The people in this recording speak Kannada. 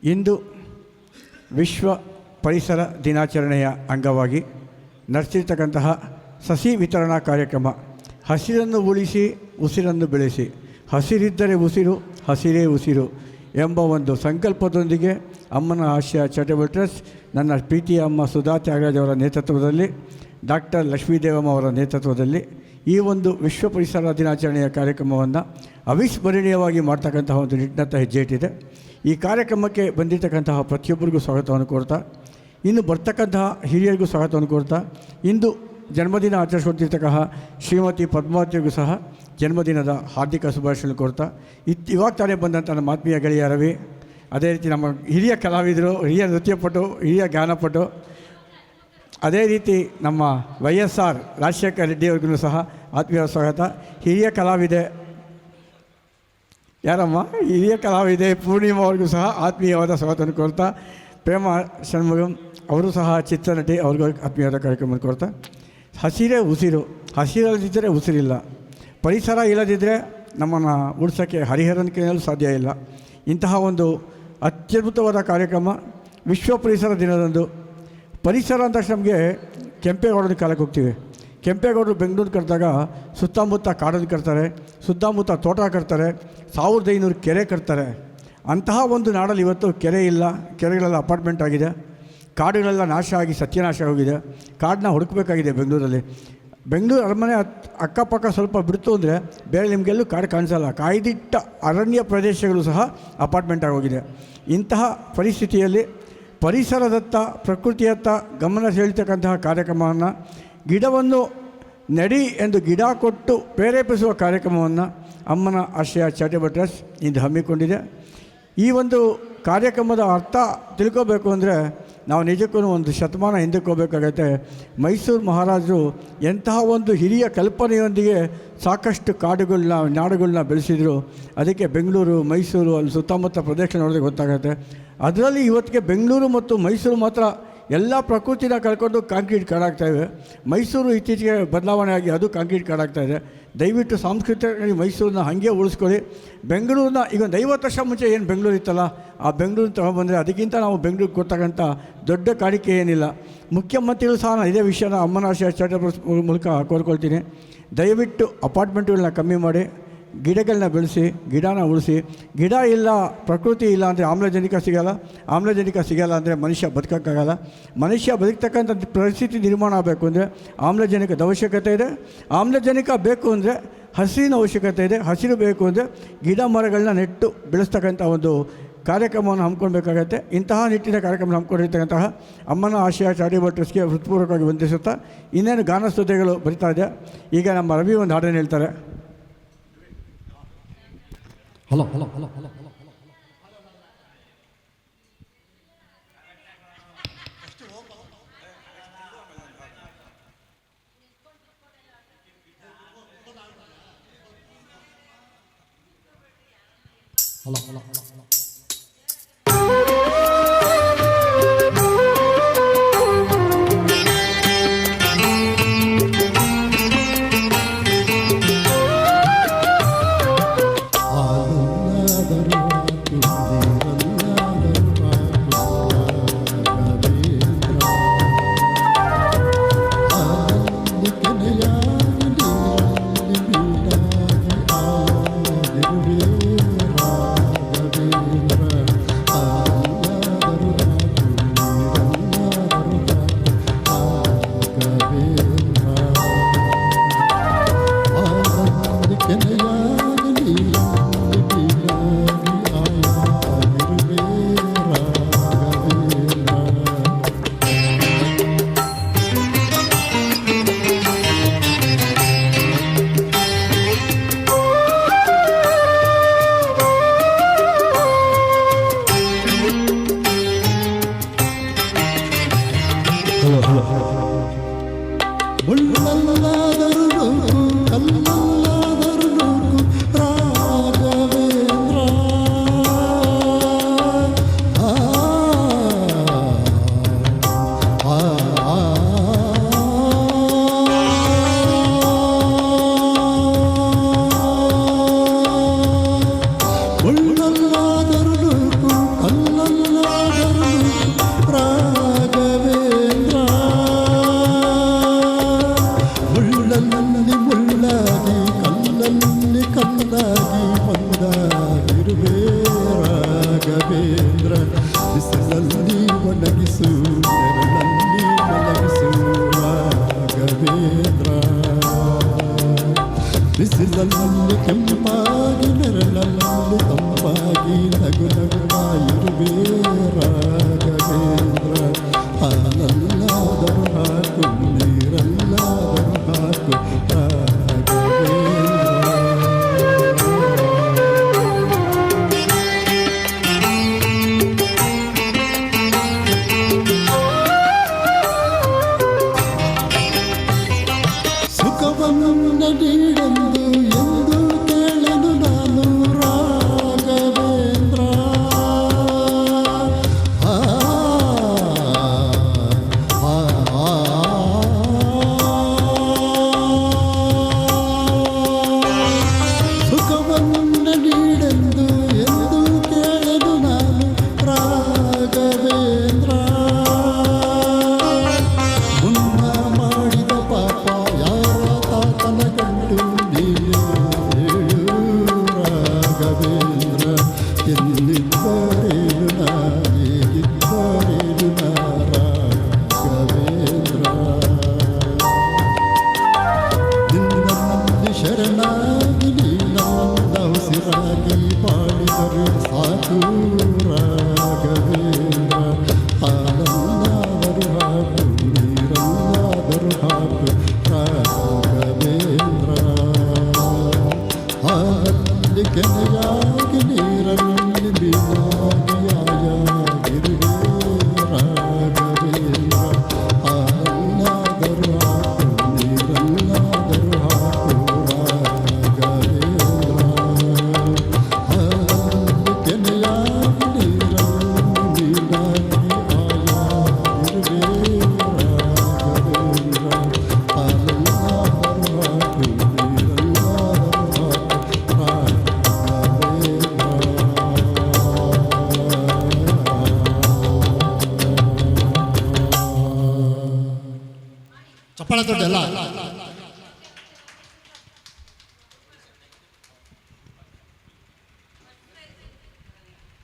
ಇಂದು ವಿಶ್ವ ಪರಿಸರ ದಿನಾಚರಣೆಯ ಅಂಗವಾಗಿ ನಡೆಸಿರ್ತಕ್ಕಂತಹ ಸಸಿ ವಿತರಣಾ ಕಾರ್ಯಕ್ರಮ ಹಸಿರನ್ನು ಉಳಿಸಿ ಉಸಿರನ್ನು ಬೆಳೆಸಿ, ಹಸಿರಿದ್ದರೆ ಉಸಿರು, ಹಸಿರೇ ಉಸಿರು ಎಂಬ ಒಂದು ಸಂಕಲ್ಪದೊಂದಿಗೆ ಅಮ್ಮನ ಆಶಯ ಚಾರಿಟಬಲ್ ಟ್ರಸ್ಟ್ ನನ್ನ ಪ್ರೀತಿಯ ಅಮ್ಮ ಸುಧಾ ತ್ಯಾಗರಾಜ್ ಅವರ ನೇತೃತ್ವದಲ್ಲಿ, ಡಾಕ್ಟರ್ ಲಕ್ಷ್ಮೀದೇವಮ್ಮ ಅವರ ನೇತೃತ್ವದಲ್ಲಿ ಈ ಒಂದು ವಿಶ್ವ ಪರಿಸರ ದಿನಾಚರಣೆಯ ಕಾರ್ಯಕ್ರಮವನ್ನು ಅವಿಸ್ಮರಣೀಯವಾಗಿ ಮಾಡ್ತಕ್ಕಂತಹ ಒಂದು ನಿಟ್ಟಿನಂಥ ಹೆಜ್ಜೆ ಇಟ್ಟಿದೆ. ಈ ಕಾರ್ಯಕ್ರಮಕ್ಕೆ ಬಂದಿರತಕ್ಕಂತಹ ಪ್ರತಿಯೊಬ್ಬರಿಗೂ ಸ್ವಾಗತವನ್ನು ಕೋರ್ತಾ, ಇನ್ನು ಬರ್ತಕ್ಕಂತಹ ಹಿರಿಯರಿಗೂ ಸ್ವಾಗತವನ್ನು ಕೋರ್ತಾ, ಇಂದು ಜನ್ಮದಿನ ಆಚರಿಸ್ಕೊಳ್ತಿರ್ತಕ್ಕಂತಹ ಶ್ರೀಮತಿ ಪದ್ಮಾವತಿಗೂ ಸಹ ಜನ್ಮದಿನದ ಹಾರ್ದಿಕ ಶುಭಾಶಯ ಕೋರ್ತಾ, ಇವಾಗ ತಾನೇ ಬಂದಂಥ ನಮ್ಮ ಆತ್ಮೀಯ ಗೆಳೆಯ ರವಿ, ಅದೇ ರೀತಿ ನಮ್ಮ ಹಿರಿಯ ಕಲಾವಿದರು, ಹಿರಿಯ ನೃತ್ಯಪಟು, ಹಿರಿಯ ಗಾನಪಟು, ಅದೇ ರೀತಿ ನಮ್ಮ YSR ರಾಜಶೇಖರ ರೆಡ್ಡಿ ಅವ್ರಿಗೂ ಸಹ ಆತ್ಮೀಯ ಸ್ವಾಗತ. ಹಿರಿಯ ಕಲಾವಿದೆ ಯಾರಮ್ಮ, ಹಿರಿಯ ಕಲಾವಿದೆ ಪೂರ್ಣಿಮಾ ಅವ್ರಿಗೂ ಸಹ ಆತ್ಮೀಯವಾದ ಸ್ವಾಗತವನ್ನು ಕೋರ್ತಾ, ಪ್ರೇಮ ಷಣ್ಮುಗಂ ಅವರು ಸಹ ಚಿತ್ರನಟಿ, ಅವ್ರಿಗೂ ಆತ್ಮೀಯವಾದ ಕಾರ್ಯಕ್ರಮವನ್ನು ಕೋರ್ತಾ, ಹಸಿರೇ ಉಸಿರು, ಹಸಿರಲ್ಲದಿದ್ದರೆ ಉಸಿರಿಲ್ಲ, ಪರಿಸರ ಇಲ್ಲದಿದ್ದರೆ ನಮ್ಮನ್ನು ಉಳಿಸೋಕ್ಕೆ ಹರಿಹರನ ಕೈಯಲ್ಲೂ ಸಾಧ್ಯ ಇಲ್ಲ. ಇಂತಹ ಒಂದು ಅತ್ಯದ್ಭುತವಾದ ಕಾರ್ಯಕ್ರಮ ವಿಶ್ವ ಪರಿಸರ ದಿನದಂದು. ಪರಿಸರ ಅಂತ ನಮಗೆ ಕೆಂಪೇಗೌಡರ ಕಾಲಕ್ಕೆ ಹೋಗ್ತೀವಿ. ಕೆಂಪೇಗೌಡರು ಬೆಂಗಳೂರು ಕಟ್ಟಿದಾಗ ಸುತ್ತಮುತ್ತ ಕಾಡನ್ನು ಕಟ್ತಾರೆ, ಸುತ್ತಮುತ್ತ ತೋಟ ಕಟ್ತಾರೆ, 1500 ಕೆರೆ ಕಟ್ತಾರೆ. ಅಂತಹ ಒಂದು ನಾಡಲ್ಲಿ ಇವತ್ತು ಕೆರೆ ಇಲ್ಲ, ಕೆರೆಗಳೆಲ್ಲ ಅಪಾರ್ಟ್ಮೆಂಟ್ ಆಗಿದೆ, ಕಾಡುಗಳೆಲ್ಲ ನಾಶ ಆಗಿ ಸತ್ಯನಾಶ ಹೋಗಿದೆ. ಕಾಡನ್ನ ಹುಡುಕಬೇಕಾಗಿದೆ ಬೆಂಗಳೂರಲ್ಲಿ. ಬೆಂಗಳೂರು ಅರಮನೆ ಅಕ್ಕಪಕ್ಕ ಸ್ವಲ್ಪ ಬಿಡ್ತು ಅಂದರೆ ಬೇರೆ ನಿಮಗೆಲ್ಲೂ ಕಾಡು ಕಾಣಿಸಲ್ಲ. ಕಾಯ್ದಿಟ್ಟ ಅರಣ್ಯ ಪ್ರದೇಶಗಳು ಸಹ ಅಪಾರ್ಟ್ಮೆಂಟ್ ಆಗೋಗಿದೆ. ಇಂತಹ ಪರಿಸ್ಥಿತಿಯಲ್ಲಿ ಪರಿಸರದತ್ತ, ಪ್ರಕೃತಿಯತ್ತ ಗಮನ ಸೆಳೀತಕ್ಕಂತಹ ಕಾರ್ಯಕ್ರಮವನ್ನು, ಗಿಡವನ್ನು ನೆಡಿ ಎಂದು ಗಿಡ ಕೊಟ್ಟು ಪ್ರೇರೇಪಿಸುವ ಕಾರ್ಯಕ್ರಮವನ್ನು ಅಮ್ಮನ ಆಶಯ ಚಾರಿಟಬಲ್ ಟ್ರಸ್ಟ್ ಇಂದು ಹಮ್ಮಿಕೊಂಡಿದೆ. ಈ ಒಂದು ಕಾರ್ಯಕ್ರಮದ ಅರ್ಥ ತಿಳ್ಕೋಬೇಕು ಅಂದರೆ ನಾವು ನಿಜಕ್ಕೂ ಒಂದು ಶತಮಾನ ಹಿಂದಕ್ಕೆ ಹೋಗಬೇಕಾಗತ್ತೆ. ಮೈಸೂರು ಮಹಾರಾಜರು ಎಂತಹ ಒಂದು ಹಿರಿಯ ಕಲ್ಪನೆಯೊಂದಿಗೆ ಸಾಕಷ್ಟು ಕಾಡುಗಳನ್ನ, ನಾಡುಗಳನ್ನ ಬೆಳೆಸಿದರು. ಅದಕ್ಕೆ ಬೆಂಗಳೂರು, ಮೈಸೂರು, ಅಲ್ಲಿ ಸುತ್ತಮುತ್ತ ಪ್ರದೇಶ ನೋಡಿದ್ರೆ ಗೊತ್ತಾಗುತ್ತೆ. ಅದರಲ್ಲಿ ಇವತ್ತಿಗೆ ಬೆಂಗಳೂರು ಮತ್ತು ಮೈಸೂರು ಮಾತ್ರ ಎಲ್ಲ ಪ್ರಕೃತಿನ ಕಳ್ಕೊಂಡು ಕಾಂಕ್ರೀಟ್ ಕಾಡಾಗ್ತಾಯಿವೆ. ಮೈಸೂರು ಇತ್ತೀಚೆಗೆ ಬದಲಾವಣೆ ಆಗಿ ಅದು ಕಾಂಕ್ರೀಟ್ ಕಾಡಾಗ್ತಾಯಿದೆ. ದಯವಿಟ್ಟು ಸಾಂಸ್ಕೃತಿಕ ಮೈಸೂರನ್ನ ಹಾಗೆ ಉಳಿಸ್ಕೊಳ್ಳಿ. ಬೆಂಗಳೂರನ್ನ ಈಗ ಒಂದು 50 ವರ್ಷ ಮುಂಚೆ ಏನು ಬೆಂಗಳೂರು ಇತ್ತಲ್ಲ, ಆ ಬೆಂಗಳೂರು ತಗೊಂಡ್ಬಂದರೆ ಅದಕ್ಕಿಂತ ನಾವು ಬೆಂಗಳೂರಿಗೆ ಕೊಡ್ತಕ್ಕಂಥ ದೊಡ್ಡ ಕಾಣಿಕೆ ಏನಿಲ್ಲ. ಮುಖ್ಯಮಂತ್ರಿಗಳು ಸಹ ನಾನು ಇದೇ ವಿಷಯನ ಅಮ್ಮನ ಆಶಯ ಚಾರಿಟಬಲ್ ಮೂಲಕ ಕೋರ್ಕೊಳ್ತೀನಿ. ದಯವಿಟ್ಟು ಅಪಾರ್ಟ್ಮೆಂಟ್ಗಳನ್ನ ಕಮ್ಮಿ ಮಾಡಿ, ಗಿಡಗಳನ್ನ ಬೆಳೆಸಿ, ಗಿಡನ ಉಳಿಸಿ. ಗಿಡ ಇಲ್ಲ, ಪ್ರಕೃತಿ ಇಲ್ಲ ಅಂದರೆ ಆಮ್ಲಜನಕ ಸಿಗೋಲ್ಲ, ಆಮ್ಲಜನಕ ಸಿಗೋಲ್ಲ ಅಂದರೆ ಮನುಷ್ಯ ಬದುಕೋಕ್ಕಾಗಲ್ಲ. ಮನುಷ್ಯ ಬದುಕ್ತಕ್ಕಂಥ ಪರಿಸ್ಥಿತಿ ನಿರ್ಮಾಣ ಆಗಬೇಕು ಅಂದರೆ ಆಮ್ಲಜನಕದ ಅವಶ್ಯಕತೆ ಇದೆ. ಆಮ್ಲಜನಕ ಬೇಕು ಅಂದರೆ ಹಸಿರಿನ ಅವಶ್ಯಕತೆ ಇದೆ. ಹಸಿರು ಬೇಕು ಅಂದರೆ ಗಿಡ ಮರಗಳನ್ನ ನೆಟ್ಟು ಬೆಳೆಸ್ತಕ್ಕಂಥ ಒಂದು ಕಾರ್ಯಕ್ರಮವನ್ನು ಹಮ್ಮಿಕೊಳ್ಬೇಕಾಗತ್ತೆ. ಇಂತಹ ನಿಟ್ಟಿನ ಕಾರ್ಯಕ್ರಮ ಹಮ್ಮಿಕೊಂಡಿರ್ತಕ್ಕಂತಹ ಅಮ್ಮನ ಆಶಯ ಚಾರಿಟಬಲ್ ಟ್ರಸ್ಟ್ಗೆ ಹೃತ್ಪೂರ್ವಕವಾಗಿ ವಂದಿಸುತ್ತಾ, ಇನ್ನೇನು ಗಾನ ಸ್ತುತಿಗಳು ಬರಿತಾ ಇದೆ. ಈಗ ನಮ್ಮ ರವಿ ಒಂದು ಹಾಡನ್ನು ಹೇಳ್ತಾರೆ. Hello hello hello hello hello hello hello hello hello ಬಿಸಿಲಲ್ಲಿ ಕೆಂಪಾಗಿ ನೆರಳಲ್ಲಿ ತಂಪಾಗಿ ನಗು ನಗುತ್ತಾಯಿರುವೆ ರಾಘವೇಂದ್ರ. ಹಾಲಲ್ಲಾದರೂ ಹಾಕು ನೀರಲ್ಲಾದರೂ ಹಾಕು ರಾಘವೇಂದ್ರ. ಸುಖವನ್ನು ನೀಡೆಂದು ಎಂದು ಕೇಳಲು ನಾನು ರಾಘವೇಂದ್ರ. ಆ, ಆ, ಆ, ಸುಖವನ್ನು ನೀಡೆಂದು ಎಂದು ಕೇಳಲು ನಾನು ರಾಘವೇಂದ್ರ. ಮುನ್ನ ಮಾಡಿದ ಪಾಪ ಯಾರ ತಾತನ ಕಂಡು ನೀನು ಹೇಳು ರಾಘವೇಂದ್ರ. ಎಲ್ಲಿದ್ದರೇನು ನಾ ಹೇಗಿದ್ದರೇನು ನಾ ರಾಘವೇಂದ್ರ. ನಿನ್ನಲ್ಲಿ ಶರಣಾಗಿ ನೀನನ್ನ ಉಸಿರಾಗಿ ಬಾಳಿದರು ಸಾಕು ರಾಘವೇಂದ್ರ. ಹಾಲನ್ನಾದರೂ ಹಾಕು ನೀರನ್ನಾದರೂ ಹಾಕು ರಾಘವೇಂದ್ರ. ಹಾಲಲ್ಲಿ ಕೆನೆಯಾಗಿ ನೀರಲ್ಲಿ ಮೀನಾಗಿ ಆಯಾಗಿರುವೆ ರಾಘವೇಂದ್ರ. ಹಾಲನ್ನಾದರೂ ಹಾಕು ನೀರನ್ನಾದರೂ ಹಾಕು ರಾಘವೇಂದ್ರ. ಹಾಲಲ್ಲಿ ಕೆನೆಯಾಗಿ ನೀರಲ್ಲಿ ಮೀನಾಗಿ ಆಯಾಗಿರುವೆ ರಾಘವೇಂದ್ರ. ಹಾಲನ್ನಾದರೂ ಹಾಕು ನೀರನ್ನಾದರೂ ಹಾಕು ರಾಘವೇಂದ್ರ. ಚಪ್ಪಾಳೆ ದೊಡ್ಡಲ್ಲ.